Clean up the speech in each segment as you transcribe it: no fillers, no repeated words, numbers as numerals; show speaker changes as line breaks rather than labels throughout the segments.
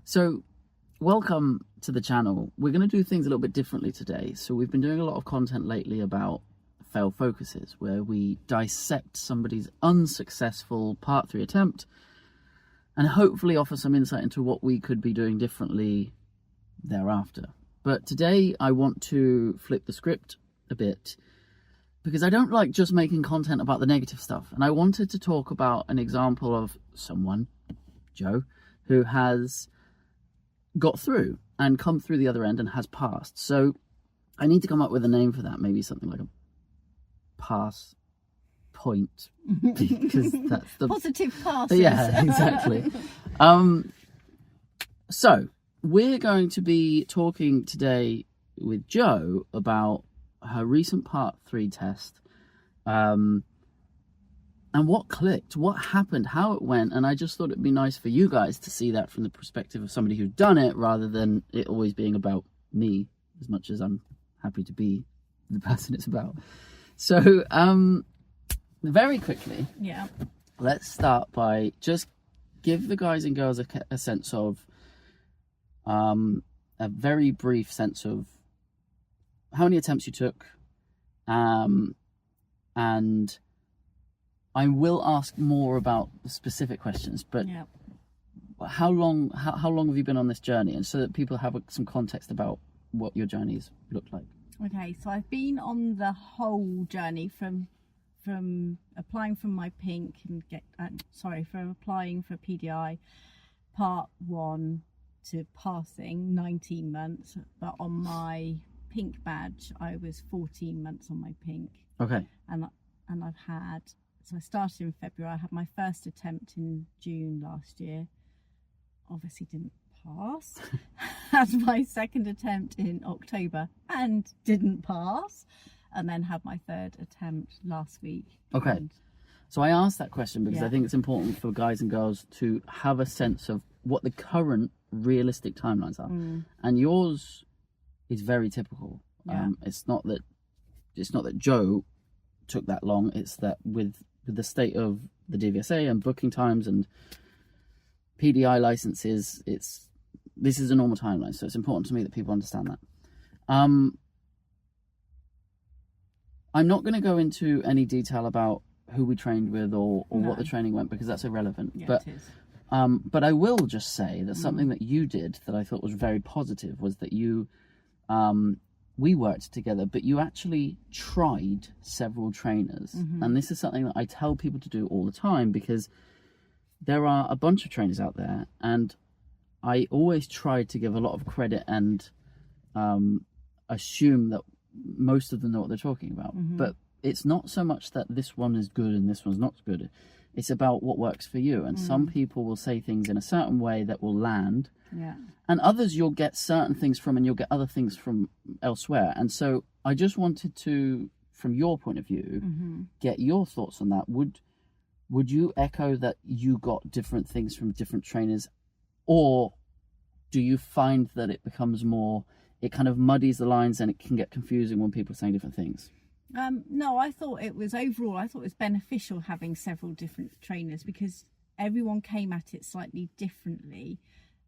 So, welcome to the channel. We're going to do things a little bit differently today. So we've been doing a lot of content lately about fail focuses, where we dissect somebody's unsuccessful part 3 attempt and hopefully offer some insight into what we could be doing differently thereafter. But today I want to flip the script a bit, because I don't like just making content about the negative stuff. And I wanted to talk about an example of someone, Joe, who has got through and come through the other end and has passed. So I need to come up with a name for that, maybe something like a pass point, because that's the
positive passes.
Yeah, exactly. So we're going to be talking today with Joe about her recent part 3 test, and what clicked, what happened, how it went. And I just thought it'd be nice for you guys to see that from the perspective of somebody who's done it, rather than it always being about me, as much as I'm happy to be the person it's about. So very quickly, let's start by just give the guys and girls a sense of a very brief sense of how many attempts you took, and I will ask more about the specific questions, but how long have you been on this journey, and so that people have some context about what your journeys looked like?
Okay, so I've been on the whole journey from applying for my pink and from applying for PDI part 1 to passing 19 months, but on my pink badge I was 14 months on my pink.
Okay.
And I've had, so I started in February. I had my first attempt in June last year, obviously didn't pass. Had my second attempt in October and didn't pass, and then had my third attempt last week.
Okay. So I asked that question because I think it's important for guys and girls to have a sense of what the current realistic timelines are. And yours is very typical. It's not that Joe took that long. It's that with the state of the DVSA and booking times and PDI licenses, this is a normal timeline. So it's important to me that people understand that. I'm not going to go into any detail about who we trained with or what the training went, because that's irrelevant. But I will just say that something that you did that I thought was very positive was that you, we worked together, but you actually tried several trainers. And this is something that I tell people to do all the time, because there are a bunch of trainers out there, and I always try to give a lot of credit and assume that most of them know what they're talking about. But it's not so much that this one is good and this one's not good. It's about what works for you. And some people will say things in a certain way that will land. And others you'll get certain things from, and you'll get other things from elsewhere. And so I just wanted to, from your point of view, get your thoughts on that. Would you echo that you got different things from different trainers, or do you find that it becomes more, it kind of muddies the lines and it can get confusing when people are saying different things?
No, I thought it was beneficial having several different trainers, because everyone came at it slightly differently.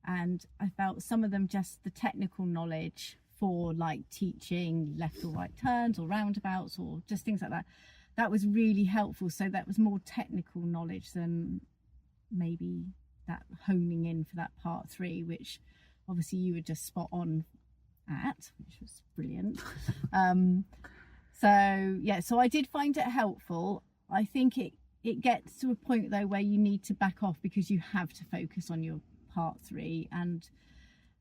And I felt some of them, just the technical knowledge for like teaching left or right turns or roundabouts or just things like that, that was really helpful. So that was more technical knowledge than maybe that honing in for that part 3, which obviously you were just spot on at, which was brilliant. So I did find it helpful. I think it gets to a point though where you need to back off, because you have to focus on your part 3, and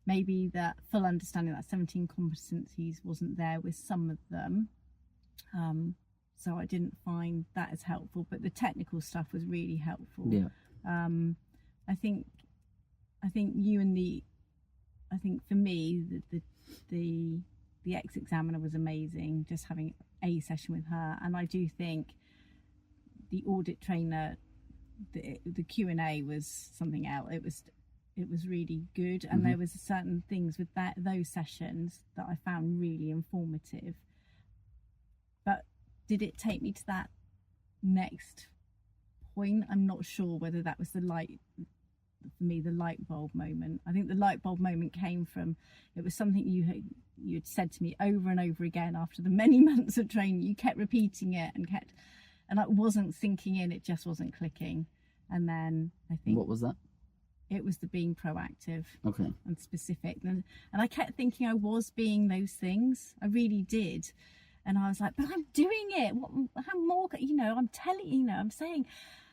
maybe that full understanding that 17 competencies wasn't there with some of them. So I didn't find that as helpful, but the technical stuff was really helpful. I think you and I think for me the ex-examiner was amazing, just having a session with her. And I do think the audit trainer, the Q&A was something else. It was really good, and there was certain things with those sessions that I found really informative. But did it take me to that next point? I'm not sure whether that was the for me, the light bulb moment. I think the light bulb moment came from, it was something you'd said to me over and over again after the many months of training. You kept repeating it and I wasn't sinking in, it just wasn't clicking. And then I think...
What was that?
It was the being proactive
and
specific. And I kept thinking I was being those things. I really did. And I was like, but I'm doing it. How more, I'm telling you, I'm saying,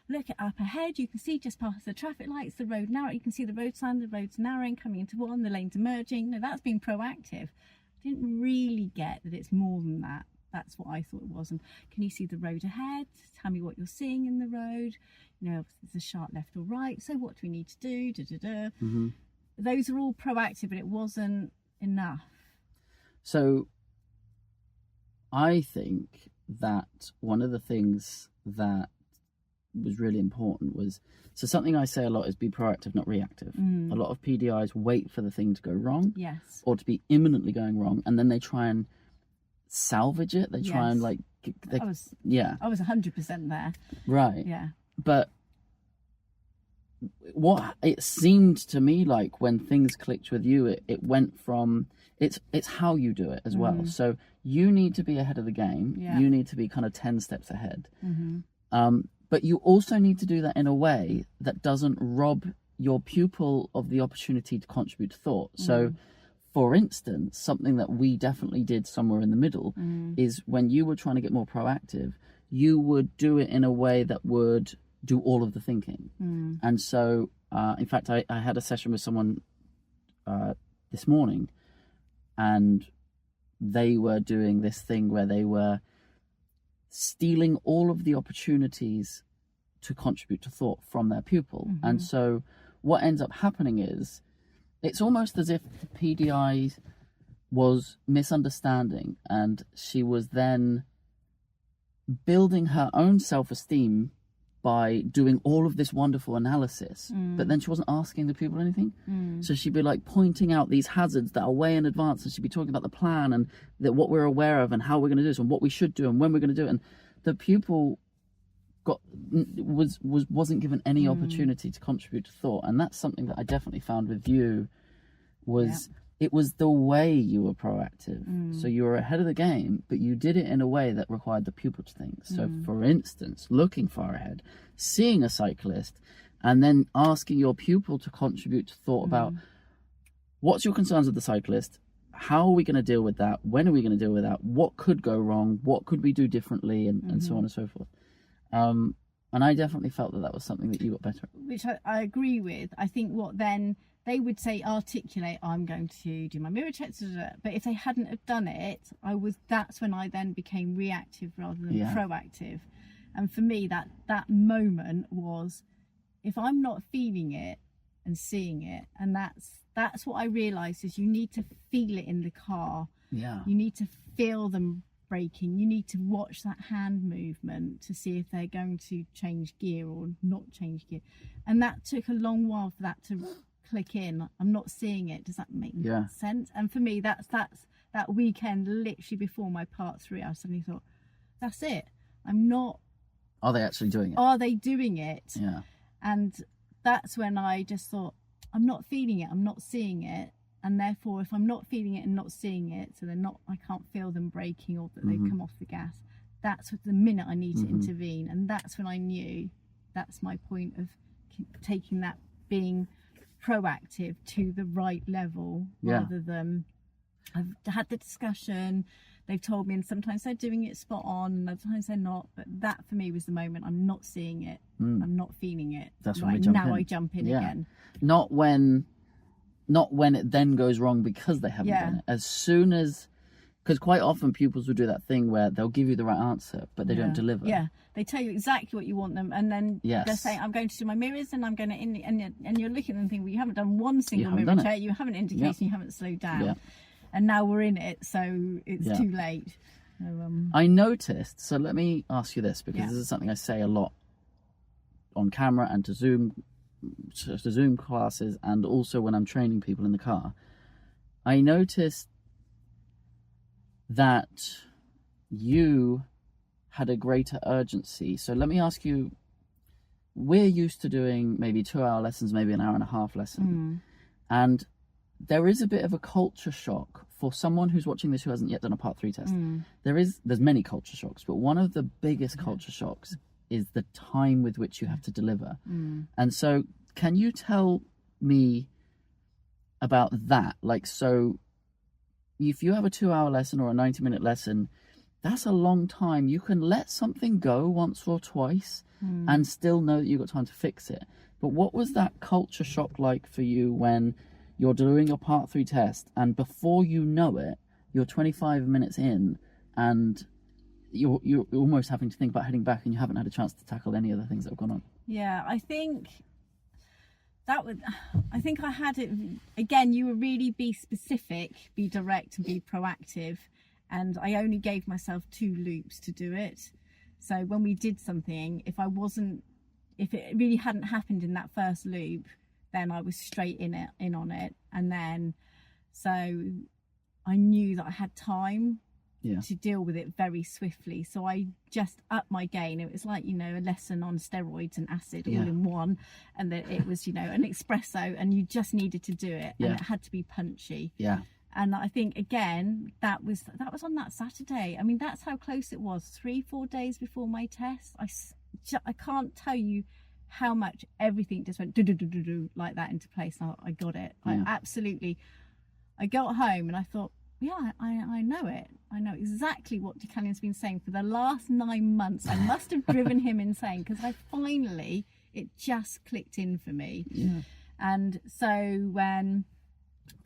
look up ahead, you can see just past the traffic lights, the road narrow, you can see the road sign, the road's narrowing, coming into one, the lanes are merging. No, that's being proactive. I didn't really get that it's more than that. That's what I thought it was. And can you see the road ahead? Tell me what you're seeing in the road. There's a sharp left or right. So what do we need to do?
Mm-hmm.
Those are all proactive, but it wasn't enough.
So I think that one of the things that was really important was, so something I say a lot is be proactive, not reactive. A lot of PDIs wait for the thing to go wrong,
yes,
or to be imminently going wrong, and then they try and salvage it. They try and I was
100% there,
right?
Yeah.
But what it seemed to me like when things clicked with you, it went from it's how you do it as well. So you need to be ahead of the game. You need to be kind of 10 steps ahead. But you also need to do that in a way that doesn't rob your pupil of the opportunity to contribute to thought. So for instance, something that we definitely did somewhere in the middle is when you were trying to get more proactive, you would do it in a way that would do all of the thinking. And so, in fact, I had a session with someone this morning, and they were doing this thing where they were stealing all of the opportunities to contribute to thought from their pupil. And so what ends up happening is, it's almost as if the PDI was misunderstanding, and she was then building her own self-esteem by doing all of this wonderful analysis, but then she wasn't asking the pupil anything. So she'd be like pointing out these hazards that are way in advance, and she'd be talking about the plan and that what we're aware of and how we're going to do this and what we should do and when we're going to do it. And the pupil wasn't given any opportunity to contribute to thought. And that's something that I definitely found with you was it was the way you were proactive. So you were ahead of the game, but you did it in a way that required the pupil to think. So for instance, looking far ahead, seeing a cyclist, and then asking your pupil to contribute to thought about what's your concerns with the cyclist, how are we going to deal with that, when are we going to deal with that, what could go wrong, what could we do differently, and so on and so forth. And I definitely felt that was something that you got better at.
Which I agree with. I think what then they would say, articulate, I'm going to do my mirror checks, but if they hadn't have done it, that's when I then became reactive rather than proactive. And for me, that moment was, if I'm not feeling it and seeing it, and that's what I realized is you need to feel it in the car.
Yeah.
You need to feel them braking. You need to watch that hand movement to see if they're going to change gear or not change gear. And that took a long while for that to click in. I'm not seeing it. Does that make sense? And for me, that's that weekend, literally before my part 3, I suddenly thought, that's it. I'm not.
Are they actually doing it?
Are they doing it?
Yeah.
And that's when I just thought, I'm not feeling it. I'm not seeing it. And therefore, if I'm not feeling it and not seeing it, so I can't feel them braking or that they've come off the gas, that's the minute I need to intervene. And that's when I knew that's my point of taking that being proactive to the right level rather than I've had the discussion, they've told me, and sometimes they're doing it spot on and other times they're not, but that for me was the moment. I'm not seeing it, I'm not feeling it.
That's
right,
when
I jump in again.
Not when it then goes wrong because they haven't done it. As soon as, because quite often pupils will do that thing where they'll give you the right answer, but they don't deliver.
Yeah, they tell you exactly what you want them, and then they're saying, I'm going to do my mirrors and I'm going to, and you're looking at them thinking, well, you haven't done one single mirror check, you haven't indicated, you haven't slowed down. Yeah. And now we're in it, so it's too late. So,
I noticed, so let me ask you this, because this is something I say a lot on camera and to Zoom classes, and also when I'm training people in the car. I noticed that you had a greater urgency. So let me ask you, we're used to doing maybe 2-hour lessons, maybe an hour and a half lesson. And there is a bit of a culture shock for someone who's watching this who hasn't yet done a part 3 test. There's many culture shocks, but one of the biggest culture shocks is the time with which you have to deliver. And so can you tell me about that? Like, so if you have a 2-hour lesson or a 90-minute lesson, that's a long time. You can let something go once or twice and still know that you've got time to fix it. But what was that culture shock like for you when you're doing a part 3 test and before you know it, you're 25 minutes in and you're almost having to think about heading back and you haven't had a chance to tackle any of the things that have gone on?
Yeah, I think I had it again. You were really be specific, be direct, and be proactive. And I only gave myself 2 loops to do it. So when we did something, if it really hadn't happened in that first loop, then I was straight in on it. And then, so I knew that I had time to deal with it very swiftly. So I just upped my game. It was like, a lesson on steroids and acid all in one. And that it was, an espresso, and you just needed to do it. And it had to be punchy. Yeah. And I think, again, that was on that Saturday. I mean, that's how close it was. 3-4 days before my test. I can't tell you how much everything just went do like that into place. I got it. I got home and I thought, yeah, I know it. I know exactly what DeCallion's been saying for the last 9 months. I must have driven him insane, because it just clicked in for me. Yeah. And so when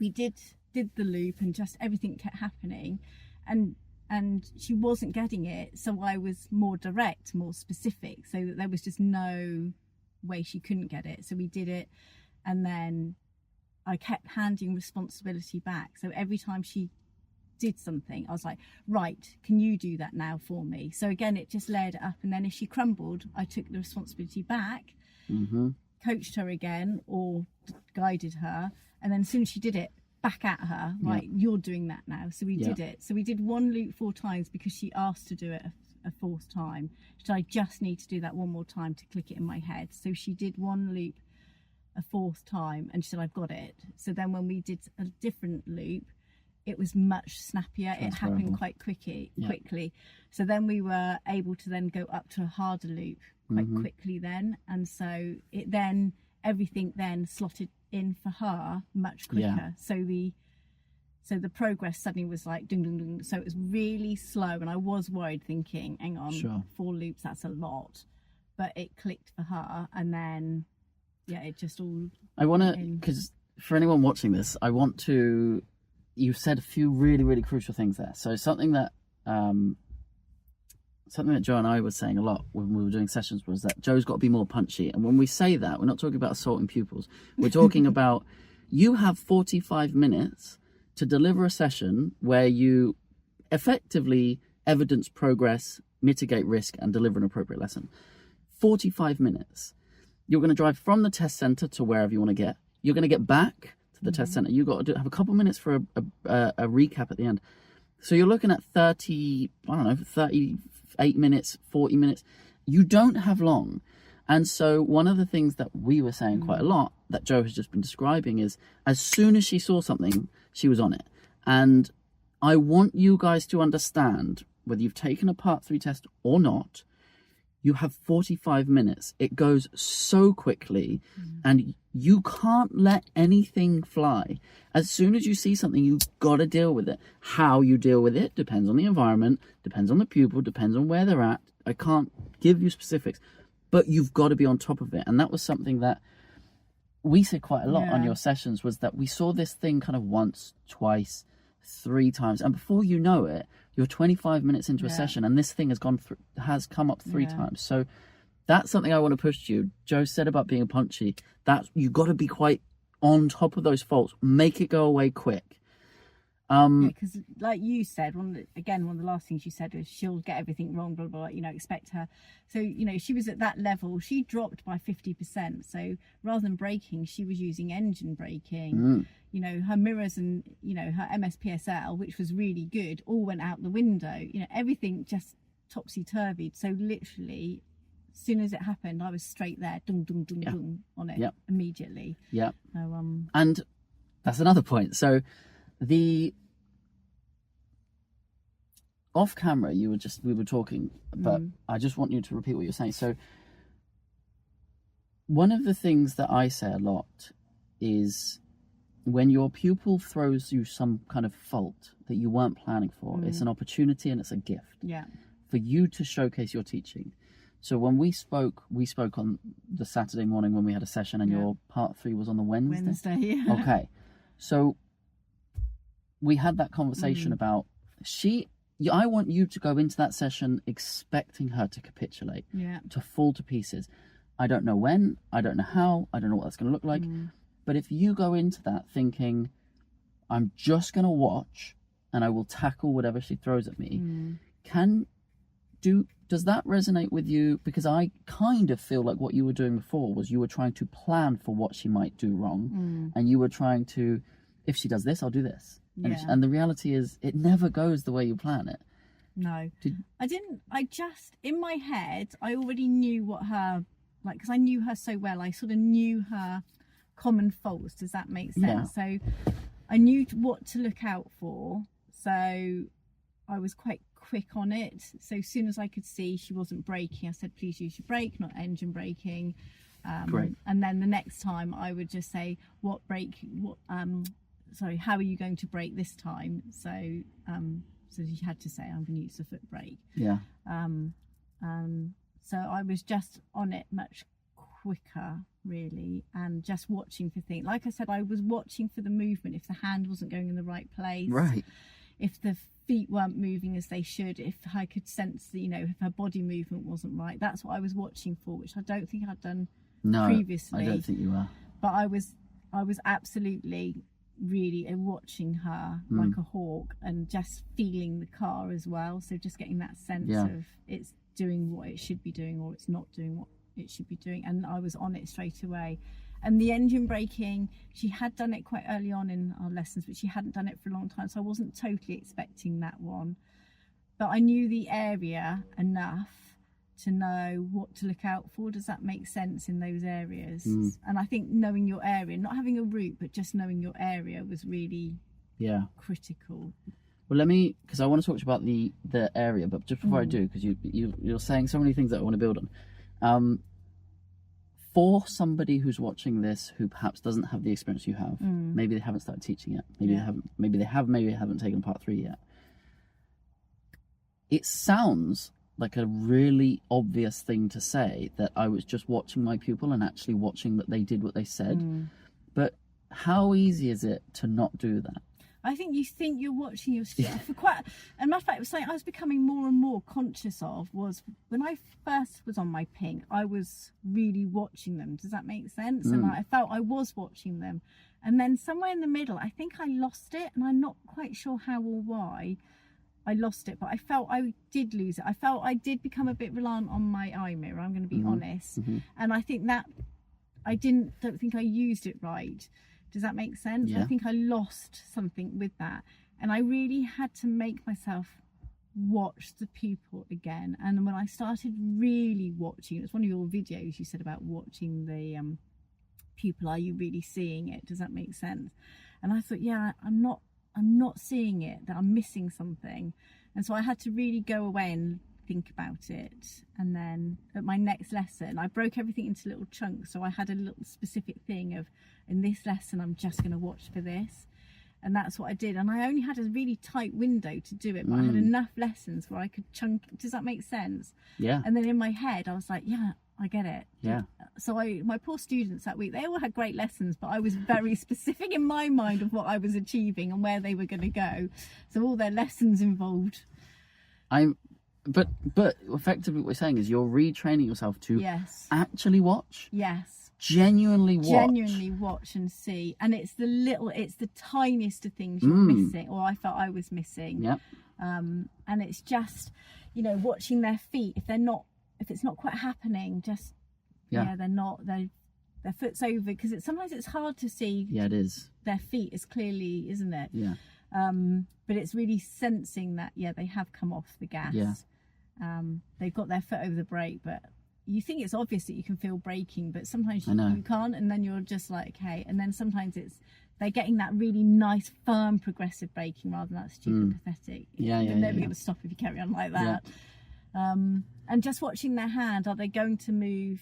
we did the loop and just everything kept happening and she wasn't getting it, so I was more direct, more specific, so that there was just no way she couldn't get it. So we did it, and then I kept handing responsibility back. So every time she did something, I was like, right, can you do that now for me? So again, it just layered it up. And then if she crumbled, I took the responsibility back, coached her again or guided her, and then as soon as she did it, back at her, right, you're doing that now. So we did it. So we did 1 loop 4 times because she asked to do it a 4th time. So I just need to do that 1 more time to click it in my head. So she did 1 loop a 4th time and she said, I've got it. So then when we did a different loop, it was much snappier. It happened quite quickly. So then we were able to then go up to a harder loop quite quickly then. And so everything then slotted in for her much quicker. So the progress suddenly was like ding ding ding. So it was really slow, and I was worried, thinking, hang on, 4 loops, that's a lot. But it clicked for her, and then it just all.
I want to, because for anyone watching this, you said a few really, really crucial things there. So something that Joe and I were saying a lot when we were doing sessions was that Joe's got to be more punchy. And when we say that, we're not talking about assaulting pupils. We're talking about you have 45 minutes to deliver a session where you effectively evidence progress, mitigate risk, and deliver an appropriate lesson. 45 minutes. You're going to drive from the test center to wherever you want to get. You're going to get back to the test center. You've got to have a couple minutes for a recap at the end. So you're looking at 38 minutes, 40 minutes. You don't have long. And so one of the things that we were saying quite a lot that Joe has just been describing is as soon as she saw something, she was on it. And I want you guys to understand, whether you've taken a part 3 test or not, you have 45 minutes. It goes so quickly and you can't let anything fly. As soon as you see something, you've got to deal with it. How you deal with it depends on the environment, depends on the pupil, depends on where they're at. I can't give you specifics, but you've got to be on top of it. And that was something that we said quite a lot on your sessions, was that we saw this thing kind of once, twice, 3 times. And before you know it, you're 25 minutes into a session and this thing has come up 3 times. So that's something I want to push to you. Joe said about being punchy, that you've got to be quite on top of those faults. Make it go away quick.
Because like you said, one of the last things you said was she'll get everything wrong, blah, blah, blah, expect her. So, she was at that level. She dropped by 50%. So rather than braking, she was using engine braking. Her mirrors and, her MSPSL, which was really good, all went out the window. Everything just topsy-turvied. So literally as soon as it happened, I was straight there, dung, dung, dung,
Yeah.
dung, on it
Yep.
immediately.
Yeah.
So,
And that's another point. So the off camera, we were talking, but I just want you to repeat what you're saying. So one of the things that I say a lot is when your pupil throws you some kind of fault that you weren't planning for, it's an opportunity and it's a gift
yeah.
for you to showcase your teaching. So when we spoke on the Saturday morning when we had a session, and your part 3 was on the Wednesday.
Yeah.
Okay. So we had that conversation about I want you to go into that session expecting her to capitulate, to fall to pieces. I don't know when, I don't know how, I don't know what that's going to look like. But if you go into that thinking, I'm just going to watch and I will tackle whatever she throws at me, does that resonate with you? Because I kind of feel like what you were doing before was you were trying to plan for what she might do wrong, and you were trying to, if she does this, I'll do this. And the reality is it never goes the way you plan it.
No, I just, in my head, I already knew what her, like, because I knew her so well, I sort of knew her common faults. Does that make sense? So I knew what to look out for. So I was quite quick on it. So as soon as I could see she wasn't braking, I said, please use your brake, not engine braking.
Great.
And then the next time I would just say, how are you going to brake this time? So she had to say, I'm going to use the foot brake.
Yeah.
So I was just on it much quicker, really, and just watching for things. Like I said, I was watching for the movement, if the hand wasn't going in the right place. Right. If the feet weren't moving as they should, if I could sense, if her body movement wasn't right. That's what I was watching for, which I don't think I'd done previously.
I don't think you were.
But I was absolutely really watching her like a hawk, and just feeling the car as well. So just getting that sense of it's doing what it should be doing, or it's not doing what it should be doing. And I was on it straight away. And the engine braking, she had done it quite early on in our lessons, but she hadn't done it for a long time, so I wasn't totally expecting that one. But I knew the area enough to know what to look out for. Does that make sense in those areas? And I think knowing your area, not having a route, but just knowing your area was really critical.
Well, because I want to talk to you about the area, but just before I do, because you're saying so many things that I want to build on. For somebody who's watching this who perhaps doesn't have the experience you have, maybe they haven't started teaching yet, maybe they haven't taken part 3 yet. It sounds like a really obvious thing to say, that I was just watching my pupil and actually watching that they did what they said. But how easy is it to not do that?
I think you're watching your students for quite. And matter of fact, it was something I was becoming more and more conscious of. Was when I first was on my pink, I was really watching them. Does that make sense? And I felt I was watching them, and then somewhere in the middle, I think I lost it, and I'm not quite sure how or why I lost it. But I felt I did lose it. I felt I did become a bit reliant on my eye mirror. I'm going to be honest, and I think that I don't think I used it right. Does that make sense? I think I lost something with that, and I really had to make myself watch the pupil again. And when I started really watching, it was one of your videos you said about watching the pupil. Are you really seeing it? Does that make sense? And I thought, I'm not seeing it, that I'm missing something. And so I had to really go away and think about it. And then at my next lesson, I broke everything into little chunks. So I had a little specific thing of, in this lesson, I'm just going to watch for this. And that's what I did. And I only had a really tight window to do it, but I had enough lessons where I could chunk. Does that make sense? Yeah. And then in my head, I was like, I get it. Yeah. So my poor students that week, they all had great lessons, but I was very specific in my mind of what I was achieving and where they were going to go. So all their lessons involved.
But effectively what we're saying is you're retraining yourself to actually watch.
Yes.
Genuinely
watch and see. And it's the tiniest of things you're missing, or I felt I was missing. Yep. And it's just, watching their feet. If it's not quite happening, just their foot's over, because sometimes it's hard to see. Yeah, it is. Their feet as clearly, isn't it? Yeah. But it's really sensing that they have come off the gas. Yeah. They've got their foot over the brake, but you think it's obvious that you can feel braking, but sometimes
I know.
you can't, and then you're just like, okay. And then sometimes they're getting that really nice, firm, progressive braking rather than that stupid, pathetic.
Yeah,
They're never going to stop if you carry on like that. And just watching their hand, are they going to move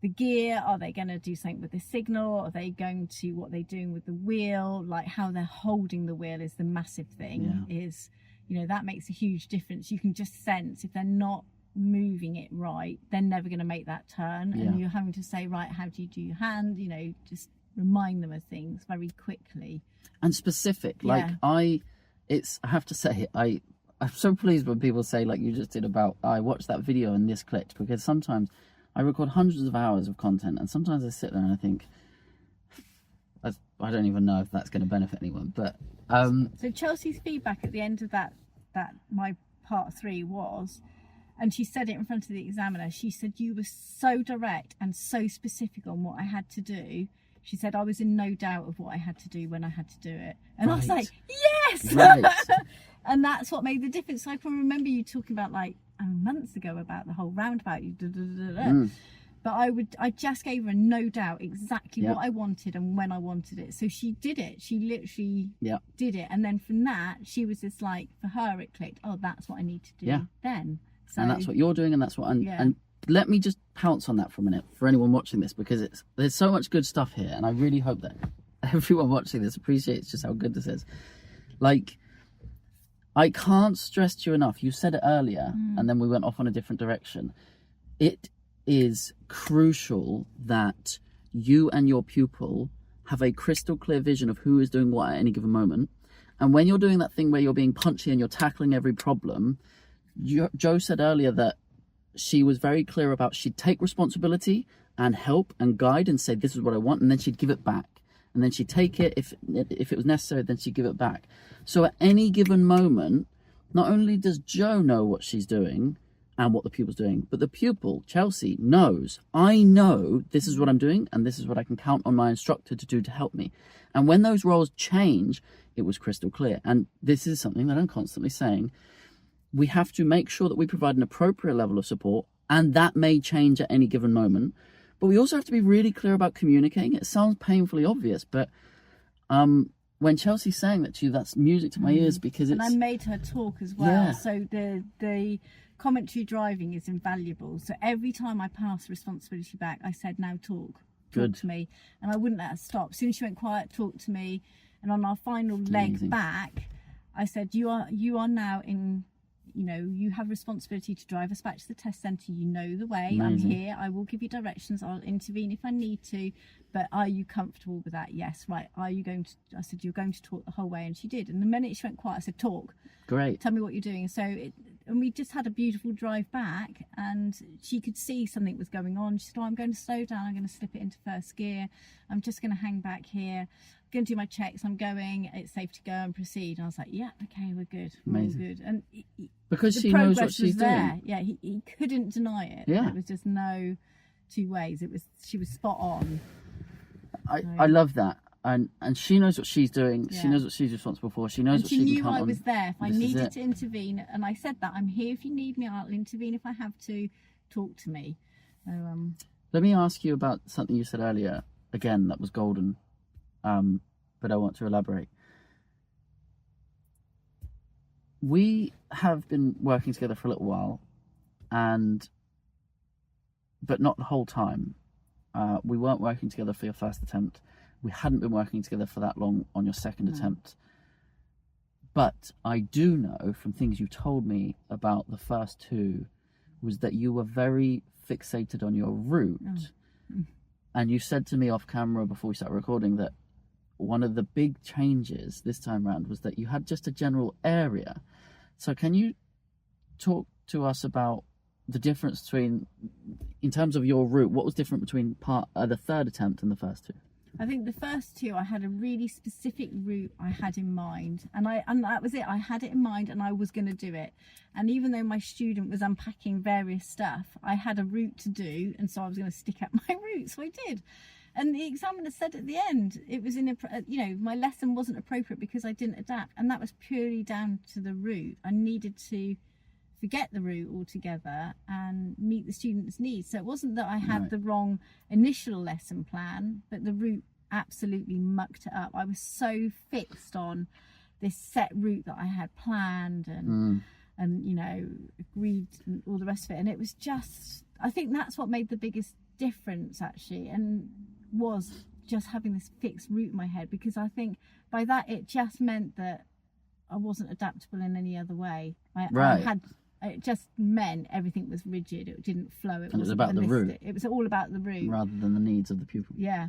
the gear? Are they going to do something with the signal? Are they going to, what they're doing with the wheel? Like how they're holding the wheel is the massive thing. Is, you know, that makes a huge difference. You can just sense if they're not moving it right, they're never going to make that turn. And you're having to say, right, how do you do your hand? You know, just remind them of things very quickly
and specific. Like I have to say, I'm so pleased when people say, like you just did, about I watched that video and this clicked, because sometimes I record hundreds of hours of content and sometimes I sit there and I think, I don't even know if that's going to benefit anyone. But
so Chelsea's feedback at the end of that my part 3 was, and she said it in front of the examiner, she said, you were so direct and so specific on what I had to do. She said, I was in no doubt of what I had to do when I had to do it. And I was like, yes!
Right.
And that's what made the difference. I can remember you talking about like months ago about the whole roundabout. But I just gave her no doubt exactly what I wanted and when I wanted it. So she did it. She literally did it. And then from that, she was just like, for her, it clicked. Oh, that's what I need to do then. So,
and that's what you're doing, and that's what and let me just pounce on that for a minute for anyone watching this, because there's so much good stuff here, and I really hope that everyone watching this appreciates just how good this is. Like, I can't stress to you enough, you said it earlier and then we went off on a different direction. It is crucial that you and your pupil have a crystal clear vision of who is doing what at any given moment. And when you're doing that thing where you're being punchy and you're tackling every problem, Jo said earlier that she was very clear about she'd take responsibility and help and guide and say, this is what I want, and then she'd give it back. And then she'd take it, if it was necessary, then she'd give it back. So at any given moment, not only does Jo know what she's doing and what the pupil's doing, but the pupil, Chelsea, knows, I know this is what I'm doing and this is what I can count on my instructor to do to help me. And when those roles change, it was crystal clear. And this is something that I'm constantly saying. We have to make sure that we provide an appropriate level of support, and that may change at any given moment. But we also have to be really clear about communicating. It sounds painfully obvious, but when Chelsea's saying that to you, that's music to my ears, because it's...
And I made her talk as well.
Yeah.
So the commentary driving is invaluable. So every time I passed responsibility back, I said, now talk to me. And I wouldn't let her stop. As soon as she went quiet, talk to me. And on our final leg back, I said, you are now in... You know, you have responsibility to drive us back to the test centre. You know the way. I'm here. I will give you directions. I'll intervene if I need to. But are you comfortable with that? Yes. Right. Are you going to... I said, you're going to talk the whole way. And she did. And the minute she went quiet, I said, talk.
Great.
Tell me what you're doing. So, and we just had a beautiful drive back, and she could see something was going on. She said, oh, I'm going to slow down. I'm going to slip it into first gear. I'm just going to hang back here. I'm going to do my checks. I'm going. It's safe to go and proceed. And I was like, yeah, okay, we're good.
Amazing.
We're all good. And
because she knows what she's
there.
doing.
Yeah, he couldn't deny it.
Yeah.
It was just no two ways. She was spot on.
I love that. And she knows what she's doing. Yeah. She knows what she's responsible for. She knows what she
knew
can count
I was
on.
there if I needed to intervene. And I said that I'm here if you need me. I'll intervene if I have to. Talk to me. So,
let me ask you about something you said earlier. Again, that was golden. But I want to elaborate. We have been working together for a little while, but not the whole time. We weren't working together for your first attempt. We hadn't been working together for that long on your second attempt. But I do know from things you told me about the first two was that you were very fixated on your route. And you said to me off camera before we started recording that one of the big changes this time around was that you had just a general area. So can you talk to us about the difference between, in terms of your route, what was different between the third attempt and the first two?
I think the first two, I had a really specific route I had in mind, and that was it. I had it in mind and I was going to do it. And even though my student was unpacking various stuff, I had a route to do, and so I was going to stick at my route, so I did. And the examiner said at the end, it was my lesson wasn't appropriate because I didn't adapt, and that was purely down to the route. I needed to forget the route altogether and meet the students' needs. So it wasn't that I had the wrong initial lesson plan, but the route absolutely mucked it up. I was so fixed on this set route that I had planned and you know, agreed and all the rest of it, and it was just, I think that's what made the biggest difference actually, and was just having this fixed route in my head, because I think by that it just meant that I wasn't adaptable in any other way. It just meant everything was rigid, it didn't flow, it was
about the route.
It was all about the route
rather than the needs of the pupil.
Yeah.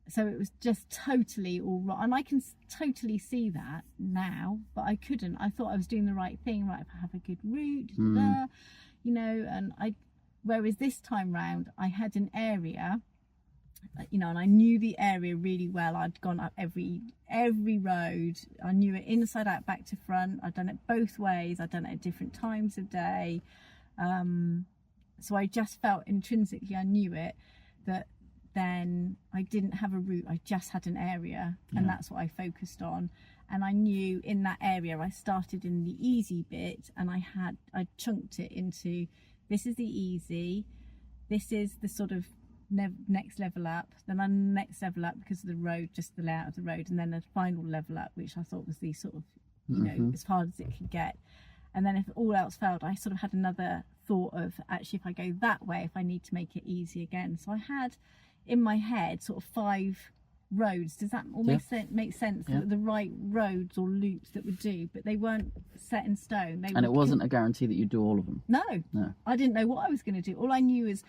So it was just totally all wrong, and I can totally see that now, but I couldn't. I thought I was doing the right thing, right? If I have a good route, you know, and whereas this time round I had an area, you know, and I knew the area really well. I'd gone up every road. I knew it inside out, back to front. I'd done it both ways. I'd done it at different times of day. So I just felt intrinsically, I knew it, that then I didn't have a route, I just had an area, and that's what I focused on. And I knew in that area I started in the easy bit, and I chunked it into, this is the easy, this is the sort of next level up, then I next level up because of the road, just the layout of the road, and then a final level up, which I thought was the sort of, you know, as far as it could get. And then if all else failed, I sort of had another thought of, actually, if I go that way, if I need to make it easy again. So I had in my head sort of 5 roads. Does that almost make sense? The right roads or loops that would do, but they weren't set in stone.
And it wasn't a guarantee that you'd do all of them.
No. I didn't know what I was going to do. All I knew is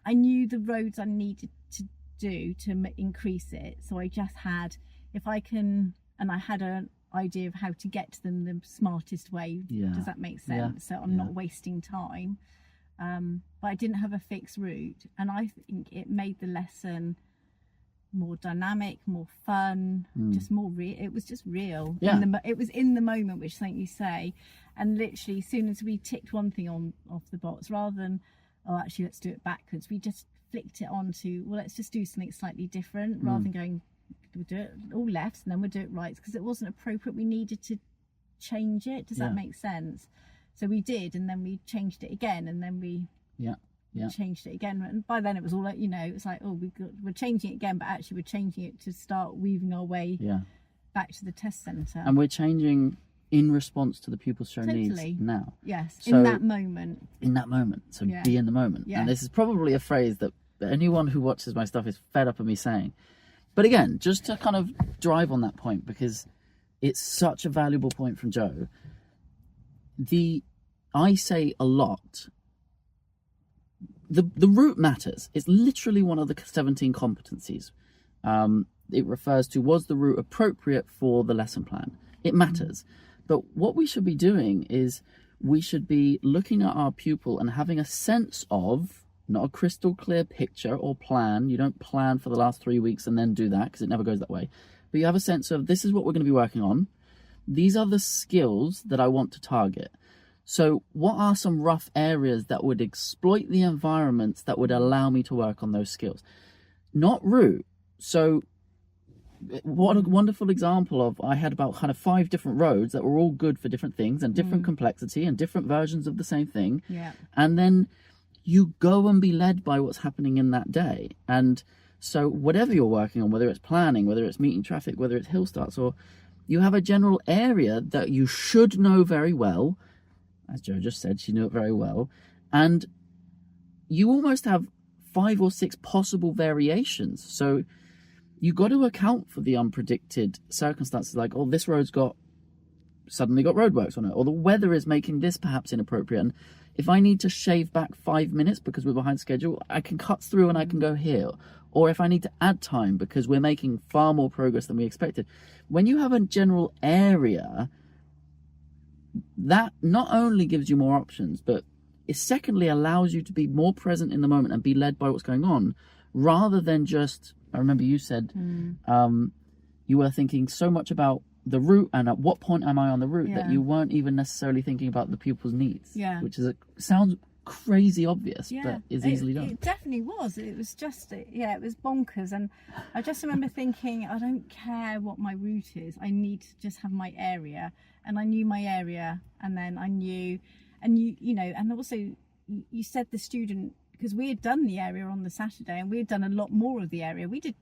I knew the roads I needed to do to increase it. So I just had, if I can, and I had an idea of how to get to them the smartest way. Does that make sense? So I'm not wasting time. But I didn't have a fixed route, and I think it made the lesson more dynamic, more fun, just more real. It was just real. It was in the moment, which something you say, and literally as soon as we ticked one thing off the box, rather than, oh, actually let's do it backwards, we just flicked it on to, well, let's just do something slightly different, rather than going, we'll do it all lefts and then we'll do it rights, because it wasn't appropriate. We needed to change it. Does that make sense? So we did, and then we changed it again, and then we changed it again. And by then it was all, you know, it was like, oh, we're changing it again, but actually we're changing it to start weaving our way back to the test centre.
And we're changing in response to the pupil's shown needs now.
Yes,
so,
in that moment. So
be in the moment. And this is probably a phrase that anyone who watches my stuff is fed up of me saying. But again, just to kind of drive on that point, because it's such a valuable point from Joe. I say a lot, the route matters. It's literally one of the 17 competencies. It refers to, was the route appropriate for the lesson plan? It matters. But what we should be doing is we should be looking at our pupil and having a sense of, not a crystal clear picture or plan. You don't plan for the last 3 weeks and then do that, because it never goes that way. But you have a sense of, this is what we're going to be working on. These are the skills that I want to target. So what are some rough areas that would exploit the environments that would allow me to work on those skills? Not route. So what a wonderful example of, I had about kind of 5 different roads that were all good for different things and different complexity and different versions of the same thing. And then you go and be led by what's happening in that day. And so whatever you're working on, whether it's planning, whether it's meeting traffic, whether it's hill starts, or you have a general area that you should know very well. As Joe just said, she knew it very well. And you almost have 5 or 6 possible variations. So you got to account for the unpredicted circumstances, like, oh, this road's suddenly got roadworks on it, or the weather is making this perhaps inappropriate. And if I need to shave back 5 minutes because we're behind schedule, I can cut through and I can go here. Or if I need to add time because we're making far more progress than we expected. When you have a general area, that not only gives you more options, but it secondly allows you to be more present in the moment and be led by what's going on, rather than just, I remember you said you were thinking so much about the route and at what point am I on the route that you weren't even necessarily thinking about the pupil's needs, which is sounds crazy obvious, but is easily done.
It definitely was. It was just, it was bonkers. And I just remember thinking, I don't care what my route is, I need to just have my area. And I knew my area, and then I knew, And you know, and also you said the student, because we had done the area on the Saturday and we had done a lot more of the area. We did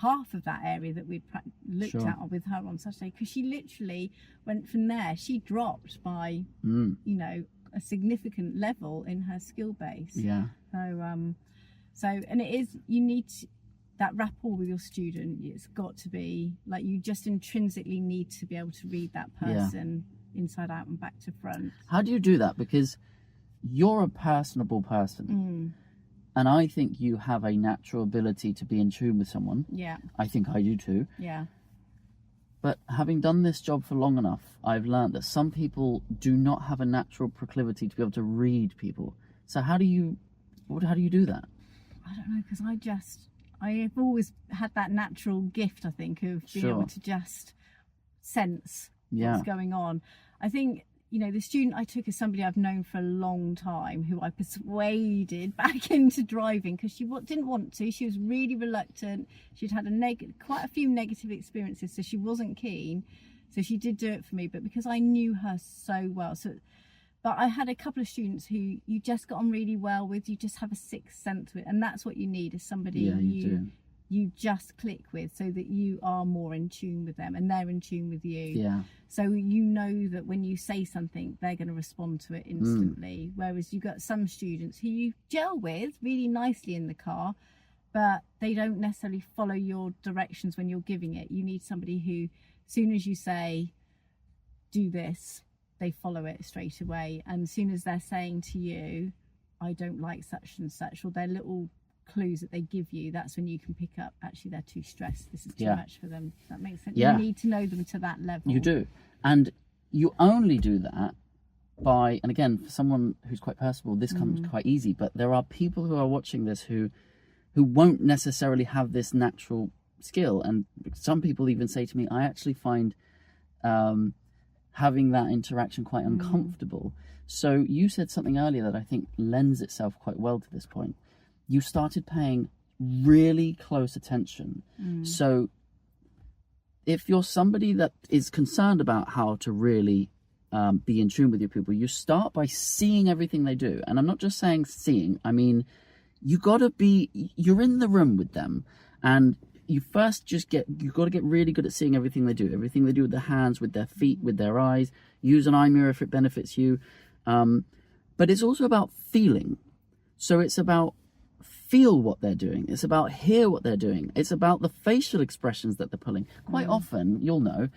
half of that area that we'd looked at with her on Saturday, because she literally went from there. She dropped by, you know, a significant level in her skill base.
Yeah.
So, and it is, you need that rapport with your student. It's got to be like, you just intrinsically need to be able to read that person inside out and back to front.
How do you do that? Because you're a personable person, and I think you have a natural ability to be in tune with someone.
Yeah.
I think I do too.
Yeah.
But having done this job for long enough, I've learned that some people do not have a natural proclivity to be able to read people. So how do you do that?
I don't know, because I have always had that natural gift, I think, of being able to just sense what's going on. I think, you know, the student I took is somebody I've known for a long time, who I persuaded back into driving, because she didn't want to. She was really reluctant. She'd had quite a few negative experiences, so she wasn't keen. So she did do it for me, but because I knew her so well. But I had a couple of students who you just got on really well with. You just have a sixth sense with, and that's what you need, is somebody you just click with, so that you are more in tune with them and they're in tune with you.
Yeah.
So you know that when you say something, they're going to respond to it instantly. Whereas you've got some students who you gel with really nicely in the car, but they don't necessarily follow your directions when you're giving it. You need somebody who, as soon as you say, do this, they follow it straight away. And as soon as they're saying to you, I don't like such and such, or their little clues that they give you, that's when you can pick up, actually they're too stressed, this is too much for them. That makes sense. You need to know them to that level.
You do. And you only do that by, and again, for someone who's quite personable, this comes quite easy, but there are people who are watching this who won't necessarily have this natural skill. And some people even say to me, I actually find having that interaction quite uncomfortable. So you said something earlier that I think lends itself quite well to this point. You started paying really close attention. So if you're somebody that is concerned about how to really be in tune with your people, you start by seeing everything they do. And I'm not just saying seeing, I mean, you're in the room with them, and you first you've got to get really good at seeing everything they do with their hands, with their feet, with their eyes. Use an eye mirror if it benefits you. But it's also about feeling. So it's about feel what they're doing. It's about hear what they're doing. It's about the facial expressions that they're pulling. Quite often, you'll know,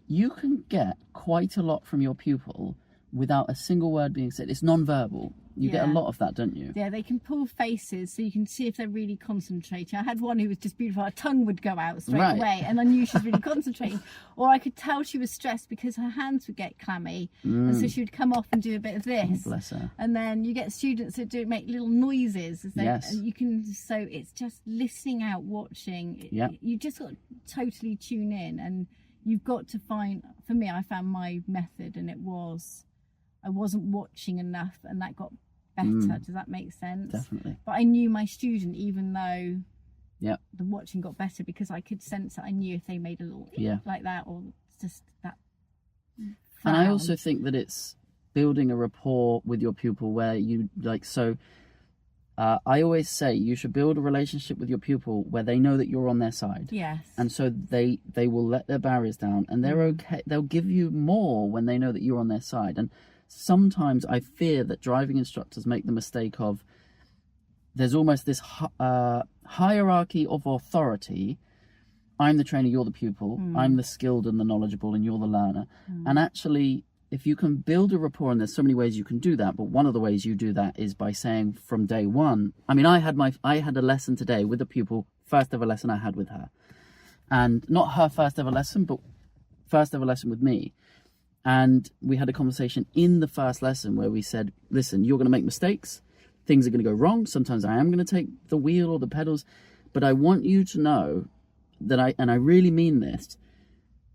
you can get quite a lot from your pupil without a single word being said. It's non-verbal. You get a lot of that, don't you?
Yeah, they can pull faces, so you can see if they're really concentrating. I had one who was just beautiful. Her tongue would go out straight away, and I knew she was really concentrating. Or I could tell she was stressed because her hands would get clammy, and so she would come off and do a bit of this.
Oh, bless her.
And then you get students that make little noises. As they, and you can. So it's just listening out, watching. You just got to totally tune in, and you've got to find. For me, I found my method, and it was, I wasn't watching enough, and that got better. Does that make sense?
Definitely.
But I knew my student, even though the watching got better, because I could sense that. I knew if they made a little like that, or just that.
And I also think that it's building a rapport with your pupil where you I always say you should build a relationship with your pupil where they know that you're on their side.
Yes.
And so they will let their barriers down, and they're okay. They'll give you more when they know that you're on their side. And sometimes I fear that driving instructors make the mistake of, there's almost this hierarchy of authority. I'm the trainer, you're the pupil. I'm the skilled and the knowledgeable, and you're the learner. And actually, if you can build a rapport, and there's so many ways you can do that, but one of the ways you do that is by saying from day one, I mean, I had a lesson today with a pupil, first ever lesson I had with her. And not her first ever lesson, but first ever lesson with me. And we had a conversation in the first lesson where we said, listen, you're going to make mistakes. Things are going to go wrong. Sometimes I am going to take the wheel or the pedals. But I want you to know that I really mean this,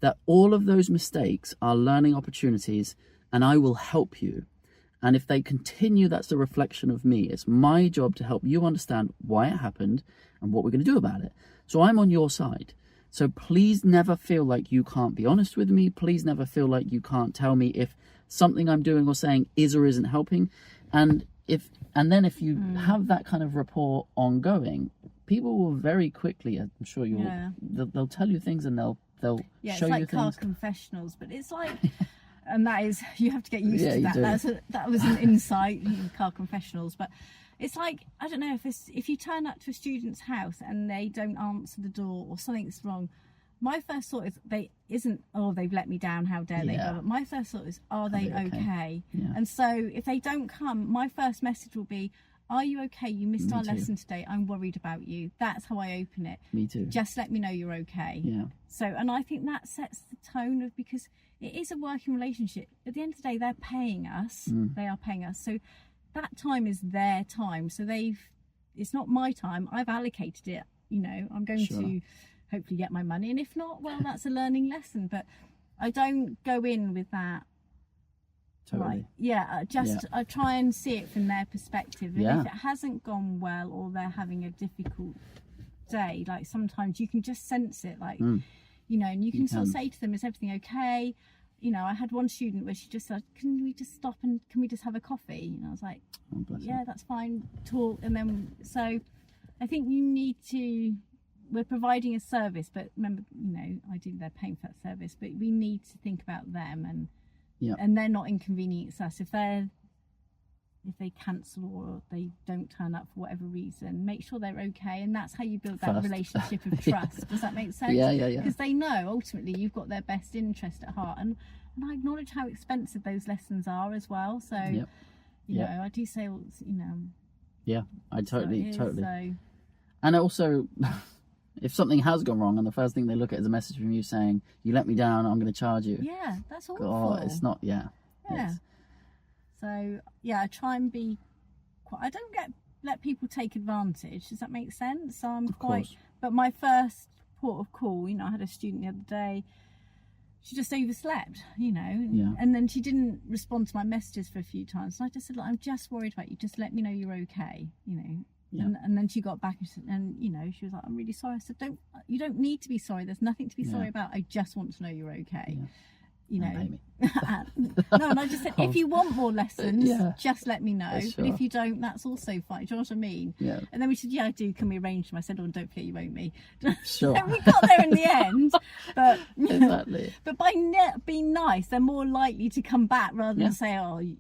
that all of those mistakes are learning opportunities, and I will help you. And if they continue, that's a reflection of me. It's my job to help you understand why it happened and what we're going to do about it. So I'm on your side. So please never feel like you can't be honest with me. Please never feel like you can't tell me if something I'm doing or saying is or isn't helping. And then if you have that kind of rapport ongoing, people will very quickly, I'm sure they'll tell you things, and they'll show you things.
It's like car confessionals, but it's like, and that is, you have to get used to that. That was an insight in car confessionals, but it's like, I don't know, if you turn up to a student's house and they don't answer the door or something's wrong, my first thought is they've let me down, how dare they go. But my first thought is, are they okay? Yeah. And so if they don't come, my first message will be, are you okay? You missed our lesson today. I'm worried about you. That's how I open it.
Me too.
Just let me know you're okay.
Yeah.
So, and I think that sets the tone of, because it is a working relationship. At the end of the day, they're paying us. They are paying us. So that time is their time. So it's not my time. I've allocated it. I'm going to hopefully get my money, and if not, well, that's a learning lesson. But I don't go in with that.
Totally.
I try and see it from their perspective, and if it hasn't gone well or they're having a difficult day, like sometimes you can just sense it, like and you can sort of say to them, is everything okay? I had one student where she just said, can we just stop and can we just have a coffee? And I was like, that's fine, talk. And then, so I think we're providing a service, but remember, they're paying for that service, but we need to think about them, and they're not inconvenience us. If they cancel or they don't turn up for whatever reason, make sure they're okay, and that's how you build that relationship of trust. Does that make sense?
Yeah.
Because they know ultimately you've got their best interest at heart, and I acknowledge how expensive those lessons are as well. So I do say,
I totally.
So.
And also, if something has gone wrong and the first thing they look at is a message from you saying, you let me down, I'm going to charge you.
Yeah, that's awful.
Oh, it's not,
So, I try and be I don't let people take advantage. Does that make sense? So I'm but my first port of call, I had a student the other day, she just overslept, and then she didn't respond to my messages for a few times. And I just said, look, I'm just worried about you. Just let me know you're okay, Yeah. And then she got back and she was like, I'm really sorry. I said, you don't need to be sorry. There's nothing to be sorry about. I just want to know you're okay.
Pay me.
No, and I just said, if you want more lessons, just let me know. But if you don't, that's also fine. Do you know what I mean?
Yeah.
And then we said, I do. Can we arrange them? I said, don't forget you owe me.
Sure.
And we got there in the end. But
exactly.
But by being nice, they're more likely to come back rather than say,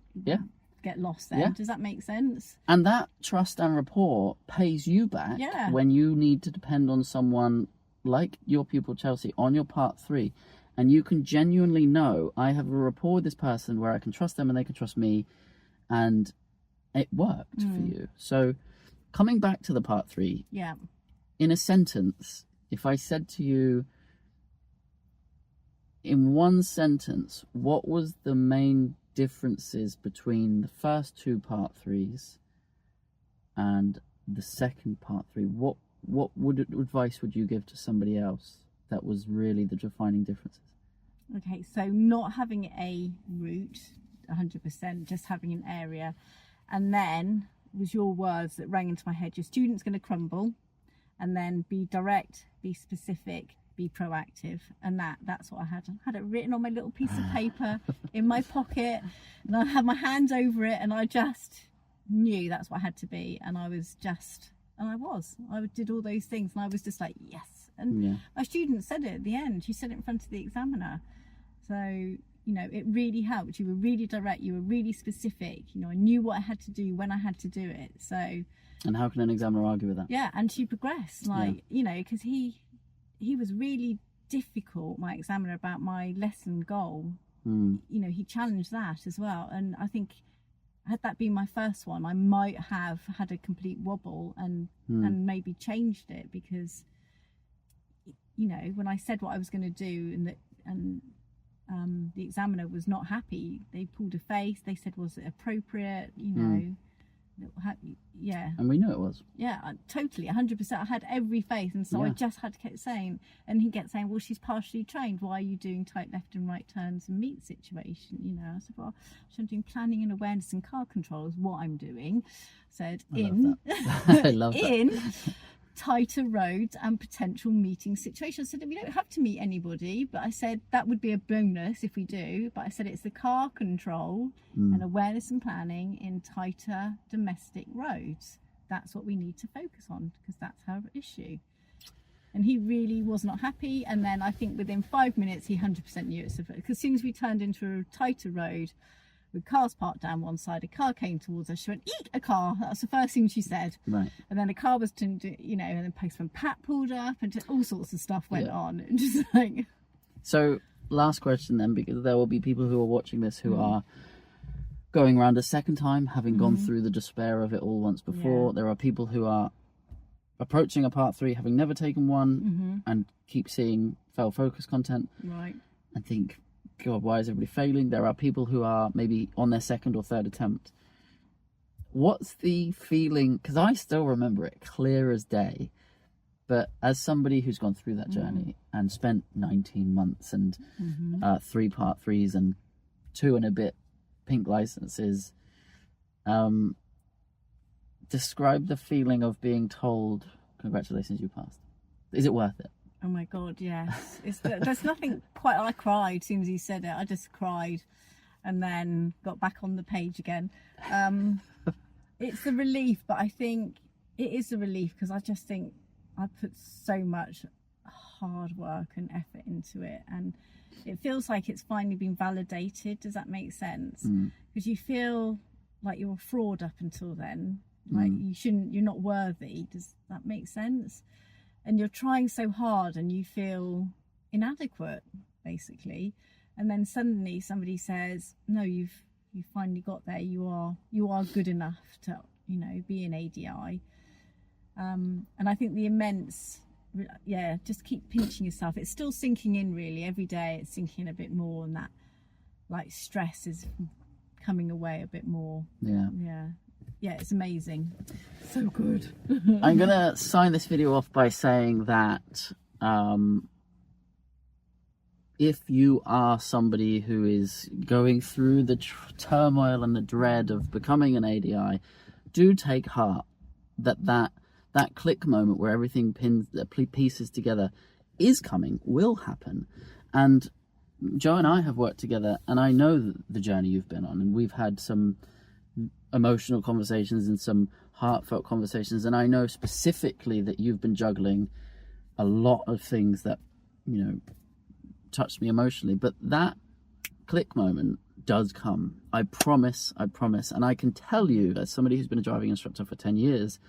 get lost then. Does that make sense?
And that trust and rapport pays you back when you need to depend on someone like your pupil Chelsea on your part 3, and you can genuinely know, I have a rapport with this person where I can trust them and they can trust me, and it worked for you. So coming back to the part 3, in a sentence, if I said to you, in one sentence, what was the main differences between the first 2 part 3s and the second part 3? What advice would you give to somebody else that was really the defining differences?
Okay, so not having a route 100%, just having an area, and then was your words that rang into my head, your student's going to crumble, and then be direct, be specific, be proactive. And that's what I had it written on my little piece of paper in my pocket, and I had my hand over it, and I just knew that's what I had to be. And I did all those things, and I was just like, yes. And my student said it at the end. She said it in front of the examiner. So it really helped. You were really direct, you were really specific. I knew what I had to do when I had to do it. So,
and how can an examiner argue with that?
And she progressed, because he was really difficult, my examiner, about my lesson goal. He challenged that as well, and I think had that been my first one, I might have had a complete wobble and maybe changed it, because when I said what I was going to do, and the examiner was not happy, they pulled a face, they said, was it appropriate? And
we knew it was.
Totally, 100%. I had every face, and so I just had to keep saying, and he kept saying, well, she's partially trained, why are you doing tight left and right turns and meet situation? I said, well, I'm doing planning and awareness and car control is what I'm doing. I said,
I love that.
tighter roads and potential meeting situations. I said we don't have to meet anybody, but I said that would be a bonus if we do. But I said it's the car control and awareness and planning in tighter domestic roads. That's what we need to focus on, because that's our issue. And he really was not happy. And then I think within 5 minutes, he 100% knew it's because as soon as we turned into a tighter road with cars parked down one side, a car came towards us. She went, "Eek, a car." That's the first thing she said.
Right.
And then a car was, and then postman Pat pulled up, and just all sorts of stuff went on. And just like.
So, last question then, because there will be people who are watching this who are going around a second time, having gone through the despair of it all once before. Yeah. There are people who are approaching a part 3, having never taken one, and keep seeing fail focus content.
Right.
And think, God, why is everybody failing? There are people who are maybe on their second or third attempt. What's the feeling? Because I still remember it clear as day. But as somebody who's gone through that journey and spent 19 months and 3 part 3s and 2 and a bit pink licenses, describe the feeling of being told, "Congratulations, you passed." Is it worth it?
Oh my God, yes. There's nothing quite. I cried as soon as he said it. I just cried, and then got back on the page again. It's the relief, but I think it is a relief because I just think I put so much hard work and effort into it, and it feels like it's finally been validated. Does that make sense? Because you feel like you're a fraud up until then. Like you're not worthy. Does that make sense? And you're trying so hard and you feel inadequate, basically. And then suddenly somebody says, "No, you've finally got there. You are good enough to, be an ADI." And I think the immense, just keep pinching yourself. It's still sinking in, really. Every day it's sinking in a bit more, and that like stress is coming away a bit more. Yeah, it's amazing. So good.
I'm going to sign this video off by saying that if you are somebody who is going through the turmoil and the dread of becoming an ADI, do take heart that click moment where everything pieces together is coming, will happen. And Joe and I have worked together, and I know the journey you've been on, and we've had some emotional conversations and some heartfelt conversations, and I know specifically that you've been juggling a lot of things that touched me emotionally, but that click moment does come. I promise, and I can tell you, as somebody who's been a driving instructor for 10 years,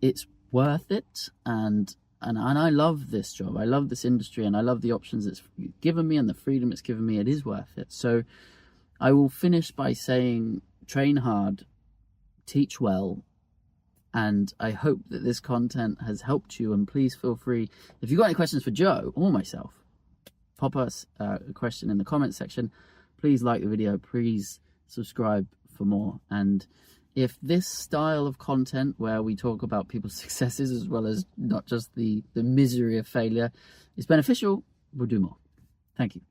it's worth it. And I love this job, I love this industry, and I love the options it's given me and the freedom it's given me. It is worth it. So I will finish by saying, train hard, teach well, and I hope that this content has helped you. And please feel free, if you've got any questions for Joe or myself, pop us a question in the comment section. Please like the video, please subscribe for more. And if this style of content where we talk about people's successes as well as not just the misery of failure is beneficial, we'll do more. Thank you.